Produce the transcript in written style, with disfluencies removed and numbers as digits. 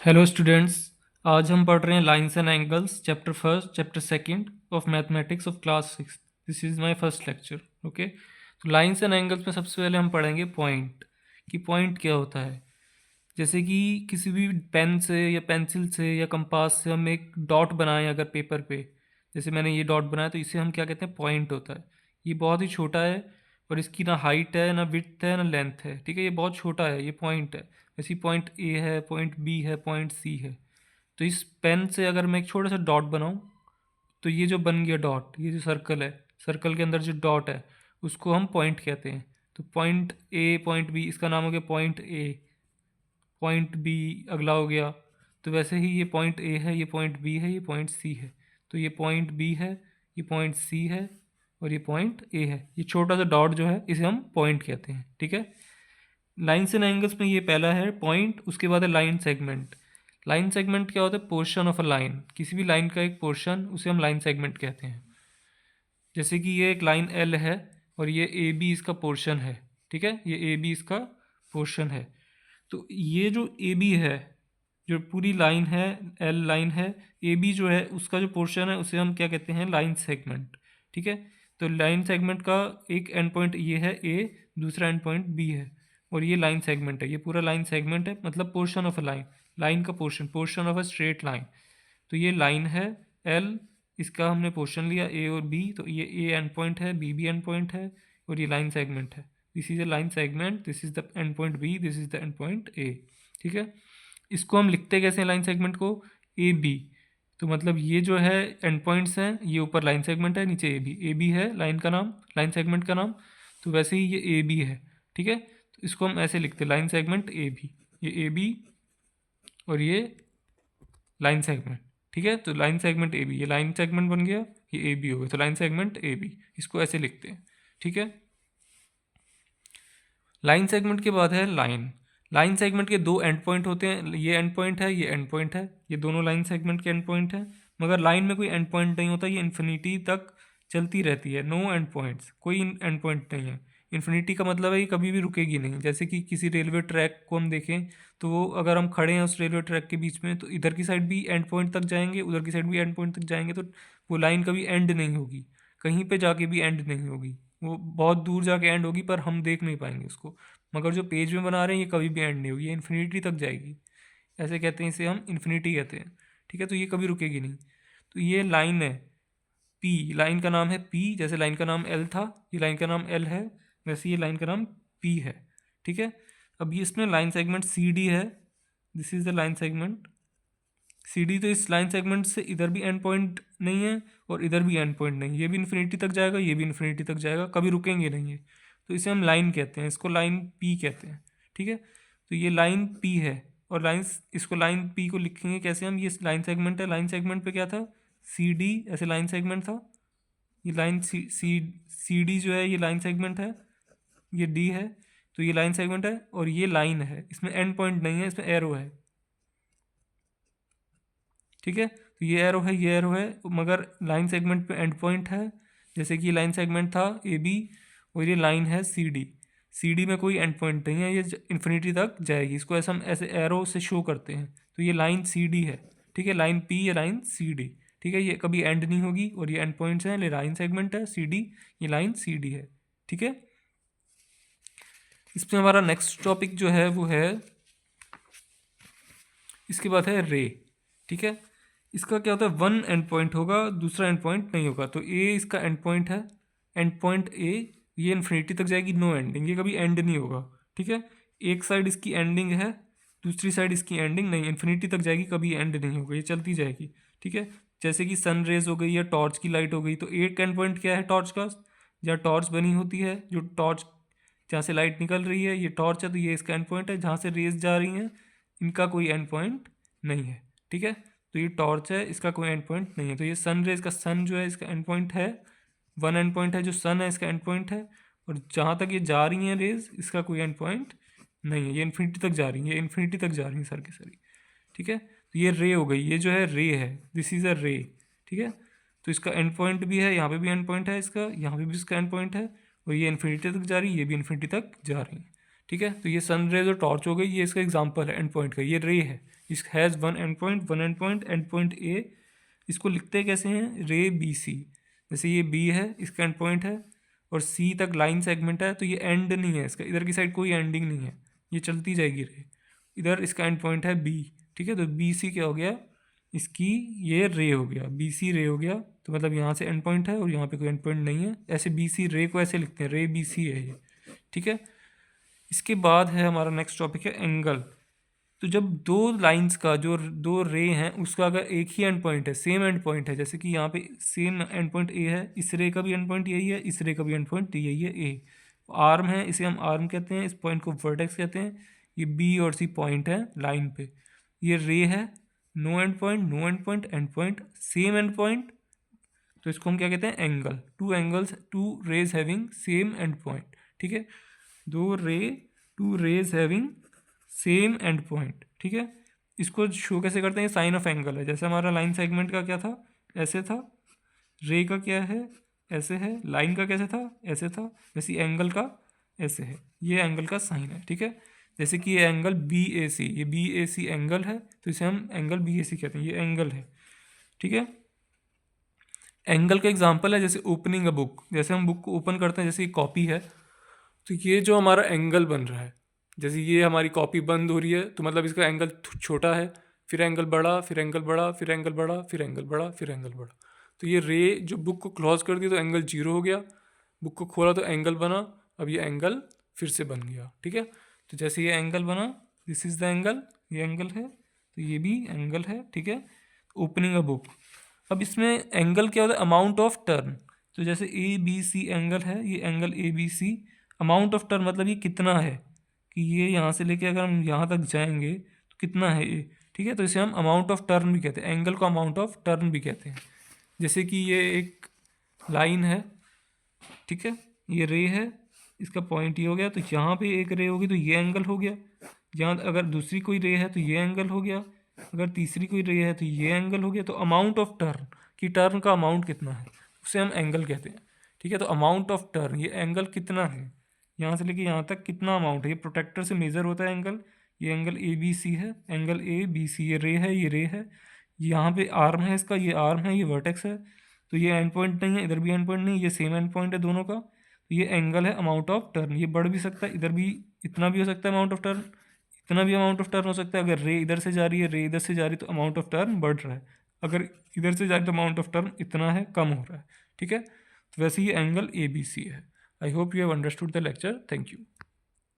Hello students. आज हम पढ़ रहे हैं lines and angles chapter first chapter second of mathematics of class six. This is my first lecture. Okay, तो lines and angles में सबसे पहले हम पढ़ेंगे पॉइंट कि पॉइंट क्या होता है। जैसे कि किसी भी पेन से या पेंसिल से या कंपास से हम एक डॉट बनाएं अगर पेपर पे, जैसे मैंने ये डॉट बनाया तो इसे हम क्या कहते हैं, पॉइंट होता है। ये बहुत ही छोटा है और इसकी ना हाइट है ना विड्थ है ना लेंथ है, ठीक है, ये बहुत छोटा है, ये पॉइंट है। जैसे पॉइंट ए है, पॉइंट बी है, पॉइंट सी है। तो इस पेन से अगर मैं एक छोटा सा डॉट बनाऊं तो ये जो बन गया डॉट, ये जो सर्कल है, सर्कल के अंदर जो डॉट है उसको हम पॉइंट कहते हैं। तो पॉइंट ए पॉइंट बी, इसका नाम हो गया पॉइंट ए। पॉइंट बी अगला हो गया। तो वैसे ही ये पॉइंट ए है, ये पॉइंट बी है, ये पॉइंट सी है। तो ये पॉइंट बी है, ये पॉइंट सी है और ये पॉइंट ए है। ये छोटा सा डॉट जो है इसे हम पॉइंट कहते हैं, ठीक है। लाइन्स एंड एंगल्स में ये पहला है पॉइंट, उसके बाद है लाइन सेगमेंट। लाइन सेगमेंट क्या होता है? पोर्शन ऑफ अ लाइन, किसी भी लाइन का एक पोर्शन, उसे हम लाइन सेगमेंट कहते हैं। जैसे कि ये एक लाइन एल है और ये ए बी इसका पोर्शन है, ठीक है, ये ए बी इसका पोर्शन है। तो ये जो ए बी है, जो पूरी लाइन है, एल लाइन है, ए बी जो है उसका जो पोर्शन है उसे हम क्या कहते हैं, लाइन सेगमेंट, ठीक है। तो लाइन सेगमेंट का एक एंड पॉइंट ये है ए, दूसरा एंड पॉइंट बी है और ये लाइन सेगमेंट है। ये पूरा लाइन सेगमेंट है, मतलब portion of a line, line का portion, portion of a straight line. तो ये लाइन है एल, इसका हमने पोर्शन लिया ए और बी, तो ये ए एंड पॉइंट है, बी एंड पॉइंट है और ये लाइन सेगमेंट है। This is a line segment, this is the end point B, this is the end point A, ठीक है। इसको हम लिखते कैसे हैं लाइन सेगमेंट को? A B. तो मतलब ये जो है एंड पॉइंट्स हैं, ये ऊपर लाइन सेगमेंट है, नीचे ए बी है लाइन का नाम, लाइन सेगमेंट का नाम। तो वैसे ही ये ए बी है, ठीक है। तो इसको हम ऐसे लिखते हैं, लाइन सेगमेंट ए बी, ये ए बी और ये लाइन सेगमेंट, ठीक है। तो लाइन सेगमेंट ए बी, ये लाइन सेगमेंट बन गया, ये ए बी हो गया, तो लाइन सेगमेंट ए बी, इसको ऐसे लिखते हैं, ठीक है। लाइन सेगमेंट के बाद है लाइन। लाइन सेगमेंट के दो एंड पॉइंट होते हैं, ये एंड पॉइंट है, ये एंड पॉइंट है, ये दोनों लाइन सेगमेंट के एंड पॉइंट है। मगर लाइन में कोई एंड पॉइंट नहीं होता, ये इन्फिनिटी तक चलती रहती है, नो एंड पॉइंट्स, कोई एंड पॉइंट नहीं है। इन्फिनिटी का मतलब है ये कभी भी रुकेगी नहीं। जैसे कि किसी रेलवे ट्रैक को हम देखें तो वो अगर हम खड़े हैं उस रेलवे ट्रैक के बीच में, तो इधर की साइड भी एंड पॉइंट तक जाएंगे, उधर की साइड भी एंड पॉइंट तक जाएंगे, तो वो लाइन कभी एंड नहीं होगी, कहीं पे जाके भी एंड नहीं होगी। वो बहुत दूर जाके एंड होगी पर हम देख नहीं पाएंगे उसको। मगर जो पेज में बना रहे हैं ये कभी भी एंड नहीं होगी, ये इन्फिनिटी तक जाएगी। ऐसे कहते हैं, इसे हम इन्फिनिटी कहते हैं, ठीक है। तो ये कभी रुकेगी नहीं। तो ये लाइन है पी, लाइन का नाम है पी, जैसे लाइन का नाम एल था, ये लाइन का नाम एल है, वैसे ये लाइन का नाम पी है, ठीक है। अब ये इसमें लाइन सेगमेंट सी डी है, this is the line segment C D. तो इस लाइन सेगमेंट से इधर भी एंड पॉइंट नहीं है और इधर भी एंड पॉइंट नहीं है, ये भी इन्फिनिटी तक जाएगा, ये भी इन्फिनिटी तक जाएगा, कभी रुकेंगे नहीं है। तो इसे हम लाइन कहते हैं, इसको लाइन पी कहते हैं, ठीक है। तो ये लाइन पी है और लाइन्स, इसको लाइन पी को लिखेंगे कैसे हम? ये लाइन सेगमेंट है, लाइन सेगमेंट पे क्या था, सी डी, ऐसे लाइन सेगमेंट था। ये लाइन सी डी जो है ये लाइन सेगमेंट है, ये डी है, तो ये लाइन सेगमेंट है और ये लाइन है, इसमें एंड पॉइंट नहीं है, इसमें एरो है, ठीक है। तो ये एरो है, ये एरो है, मगर लाइन सेगमेंट पे एंड पॉइंट है। जैसे कि लाइन सेगमेंट था ए बी और ये लाइन है सी डी, सी डी में कोई एंड पॉइंट नहीं है, ये इन्फिनिटी तक जाएगी, इसको ऐसा हम ऐसे एरो से शो करते हैं। तो ये लाइन सी डी है, ठीक है, लाइन पी या लाइन सी डी, ठीक है। ये कभी एंड नहीं होगी और ये एंड पॉइंट्स हैं, ये लाइन सेगमेंट है सी डी, ये लाइन सी डी है, ठीक है। इसमें हमारा नेक्स्ट टॉपिक जो है वो है, इसके बाद है रे, ठीक है। इसका क्या होता है, वन एंड पॉइंट होगा, दूसरा एंड पॉइंट नहीं होगा। तो ए इसका एंड पॉइंट है, एंड पॉइंट ए, ये इन्फिनिटी तक जाएगी, नो एंडिंग, ये कभी एंड नहीं होगा, ठीक है। एक साइड इसकी एंडिंग है, दूसरी साइड इसकी एंडिंग नहीं, इन्फिनिटी तक जाएगी, कभी एंड नहीं होगा, ये चलती जाएगी, ठीक है। जैसे कि सन रेज हो गई या टॉर्च की लाइट हो गई, तो एक एंड पॉइंट क्या है टॉर्च का, जहाँ टॉर्च बनी होती है, जो टॉर्च जहाँ से लाइट निकल रही है, ये टॉर्च है, तो ये इसका एंड पॉइंट है। जहाँ से रेज जा रही हैं इनका कोई एंड पॉइंट नहीं है, ठीक है। तो ये टॉर्च है, इसका कोई एंड पॉइंट नहीं है। तो ये सन रेज का, सन जो है इसका एंड पॉइंट है, वन एंड पॉइंट है, जो सन है इसका एंड पॉइंट है। और जहाँ तक ये जा रही हैं रेज, इसका कोई एंड पॉइंट नहीं है, ये इन्फिनिटी तक जा रही है, ये इन्फिनिटी तक जा रही है सर की सरी, ठीक है। तो ये रे हो गई, ये जो है रे है, दिस इज़ अ रे, ठीक है। तो इसका एंड पॉइंट भी है, यहाँ पे भी एंड पॉइंट है इसका, यहाँ पे भी इसका एंड पॉइंट है, और ये इन्फिनिटी तक जा रही है, ये भी इन्फिनिटी तक जा रही है, ठीक है। तो ये सन रेज और टॉर्च हो गई, ये इसका एग्जांपल है एंड पॉइंट का। ये रे है, इस has one and point end point ए। इसको लिखते कैसे हैं, रे बी सी। जैसे ये बी है, इसका एंड पॉइंट है, और सी तक लाइन सेगमेंट है, तो ये एंड नहीं है इसका, इधर की साइड कोई एंडिंग नहीं है, ये चलती जाएगी रे। इधर इसका एंड पॉइंट है बी, ठीक है। तो बी सी क्या हो गया, इसकी ये रे हो गया, बी सी रे हो गया। तो मतलब यहाँ से एंड पॉइंट है और यहाँ पे कोई एंड पॉइंट नहीं है, ऐसे बी सी रे को ऐसे लिखते हैं, रे बी सी है ये, ठीक है। इसके बाद है हमारा नेक्स्ट टॉपिक है एंगल। तो जब दो लाइंस का जो दो रे हैं उसका अगर एक ही एंड पॉइंट है, सेम एंड पॉइंट है, जैसे कि यहाँ पे सेम एंड पॉइंट ए है, इस रे का भी एंड पॉइंट यही है, इस रे का भी एंड पॉइंट यही है ए। आर्म है, इसे हम आर्म कहते हैं, इस पॉइंट को वर्टेक्स कहते हैं। ये बी और सी पॉइंट है लाइन पे। ये रे है, no end point, no end point, end point, same end point, तो इसको हम क्या कहते हैं, angle. Two angles, two rays having same end point, ठीक है। दो ray, two rays having same end point, ठीक है। इसको शो कैसे करते हैं, साइन ऑफ एंगल है। जैसे हमारा लाइन सेगमेंट का क्या था, ऐसे था। रे का क्या है, ऐसे है। लाइन का कैसे था, ऐसे था। वैसे एंगल का ऐसे है, ये एंगल का साइन है, ठीक है। जैसे कि ये एंगल बी ए सी, ये बी ए सी एंगल है, तो इसे हम एंगल बी ए सी कहते हैं, ये एंगल है, ठीक है। एंगल का एग्जांपल है जैसे ओपनिंग अ बुक, जैसे हम बुक को ओपन करते हैं, जैसे ये कॉपी है, तो ये जो हमारा एंगल बन रहा है, जैसे ये हमारी कॉपी बंद हो रही है, तो मतलब इसका एंगल छोटा है, फिर एंगल बड़ा, फिर एंगल बड़ा, फिर एंगल बड़ा, फिर एंगल बड़ा, फिर एंगल बड़ा। तो ये रे जो बुक को क्लोज कर दी तो एंगल 0 हो गया, बुक को खोला तो एंगल बना, अब ये एंगल फिर से बन गया, ठीक है। तो जैसे ये एंगल बना, दिस इज़ द एंगल, ये एंगल है, तो ये भी एंगल है, ठीक है। Opening a book. अब इसमें एंगल क्या होता है, अमाउंट ऑफ टर्न। तो जैसे ए बी सी एंगल है, ये angle A B C, amount of turn मतलब ये कितना है, कि ये यहाँ से लेके अगर हम यहाँ तक जाएंगे तो कितना है ये, ठीक है। तो इसे हम अमाउंट ऑफ टर्न भी कहते हैं, एंगल को अमाउंट ऑफ टर्न भी कहते हैं। जैसे कि ये एक लाइन है, ठीक है, ये रे है, इसका पॉइंट ये हो गया, तो यहाँ पे एक रे होगी तो ये एंगल हो गया। यहाँ अगर दूसरी कोई रे है तो ये एंगल हो गया, अगर तीसरी कोई रे है तो ये एंगल हो गया। तो अमाउंट ऑफ टर्न, कि टर्न का अमाउंट कितना है, उसे हम एंगल कहते हैं, ठीक है। तो अमाउंट ऑफ टर्न, ये एंगल कितना है, यहाँ से लेके यहाँ तक कितना अमाउंट है, ये प्रोटेक्टर से मेज़र होता है एंगल। ये एंगल ए बी सी है, एंगल ए बी सी, ये रे है, ये रे है, यहाँ पे आर्म है इसका, ये आर्म है, ये वर्टेक्स है, तो ये एंड पॉइंट नहीं है, इधर भी एंड पॉइंट नहीं, ये सेम एंड पॉइंट है दोनों का। तो ये एंगल है अमाउंट ऑफ टर्न। ये बढ़ भी सकता है, इधर भी इतना भी हो सकता है अमाउंट ऑफ टर्न, इतना भी अमाउंट ऑफ टर्न हो सकता है। अगर रे इधर से जा रही है, रे इधर से जा रही है, तो अमाउंट ऑफ टर्न बढ़ रहा है। अगर इधर से जा रही है तो अमाउंट ऑफ टर्न इतना है, कम हो रहा है, ठीक है। तो वैसे ये एंगल ए बी सी है। I hope you have understood the lecture. Thank you.